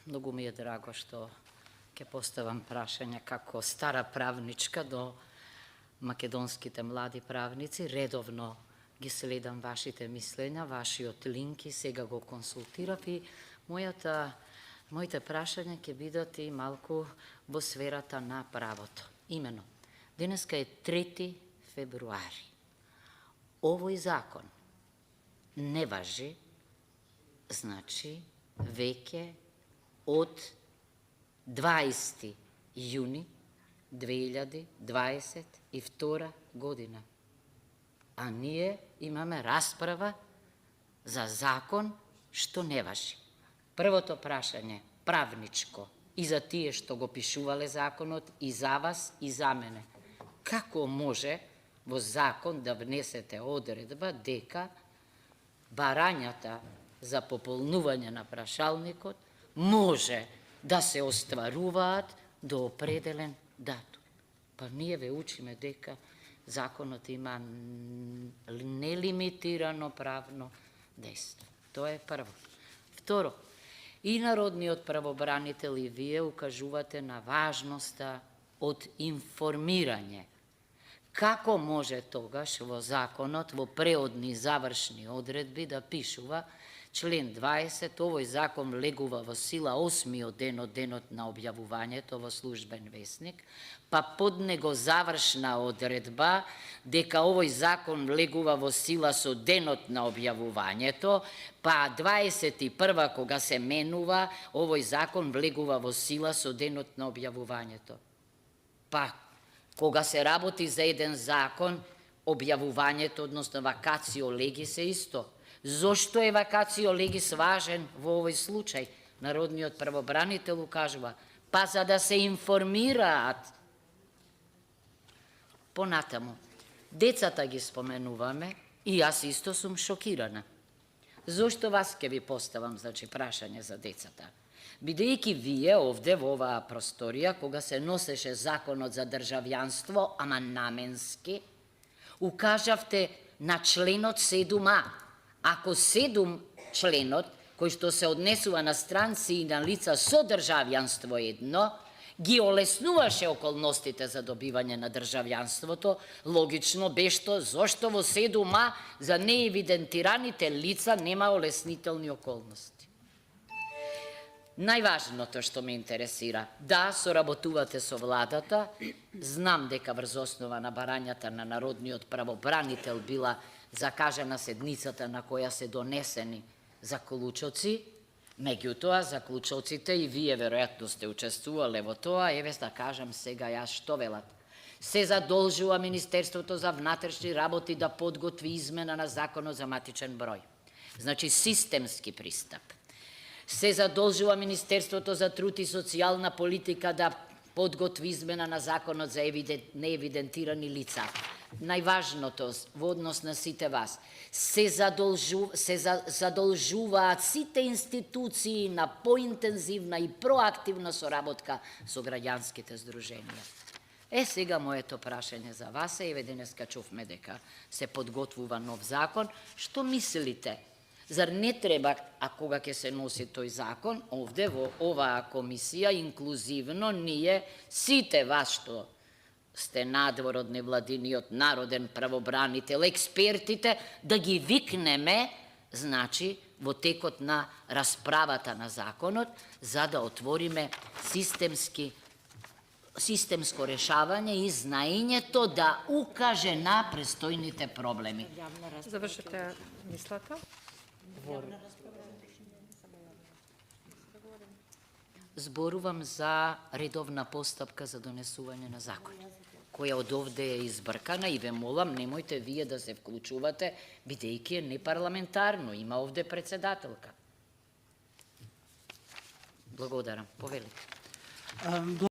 Многу ми е драго што ќе поставам прашање како стара правничка до македонските млади правници. Редовно ги следам вашите мислења, вашиот линк и сега го консултирав и моите прашања ќе бидат и малку во сферата на правото. Имено, денеска е 3 февруари. Овој закон не важи, значи, веќе од 20 јуни 2022 година. А ние имаме расправа за закон што не важи. Првото прашање, правничко, и за тие што го пишувале законот, и за вас, и за мене. Како може во закон да внесете одредба дека барањата за пополнување на прашалникот може да се остваруваат до определен датум? Па ние ве учиме дека законот има нелимитирано правно дејство. Тоа е прво. Второ, и народниот правобранител и вие укажувате на важноста од информирање. Како може тогаш во законот, во преодни и завршни одредби да пишува член 20, овој закон влегува во сила 8-миот ден од денот на објавувањето во службен весник, па под него завршна одредба дека овој закон влегува во сила со денот на објавувањето, па 21 кога се менува, овој закон влегува во сила со денот на објавувањето. Па кога се работи за еден закон, објавувањето, односно вакацио легис е исто. Зошто е вакацио легис важен во овој случај? Народниот правобранител укажува, па за да се информираат. Понатаму, децата ги споменуваме и јас исто сум шокирана. Зошто вас ќе ви поставам, значи, прашање за децата? Бидејќи вие овде во оваа просторија, кога се носеше законот за државјанство, ама наменски, укажавте на членот 7а. Ако 7 членот, кој што се однесува на странци и на лица со државјанство едно, ги олеснуваше околностите за добивање на државјанството, логично бешто зошто во 7а за неевидентираните лица нема олеснителни околности. Најважното што ме интересира, да, соработувате со владата, знам дека врз основа на барањата на народниот правобранител била закажана седницата на која се донесени заклучоци, меѓутоа заклучоците и вие веројатно сте учествувале во тоа, еве да кажам сега јас што велат. Се задолжува Министерството за внатрешни работи да подготви измена на законот за матичен број. Значи системски пристап. Се задолжува Министерството за труд и социјална политика да подготви измена на законот за неевидентирани лица. Најважното во однос на сите вас, се задолжуваат сите институции на поинтензивна и проактивна соработка со граѓанските здруженија. Сега моето прашање за вас е, еве денеска чувме дека се подготвува нов закон, што мислите? Зар не треба, а кога ќе се носи тој закон, овде во оваа комисија, инклузивно, ние, сите вас што сте надвор од невладиниот народен правобранител, експертите, да ги викнеме, значи, во текот на расправата на законот, за да отвориме системско решавање и знаењето да укаже на престојните проблеми. Завршете мислата. Зборувам за редовна постапка за донесување на закони, која од овде е избркана и ве молам, немојте вие да се вклучувате, бидејќи е непарламентарно, има овде председателка. Благодарам, повелите.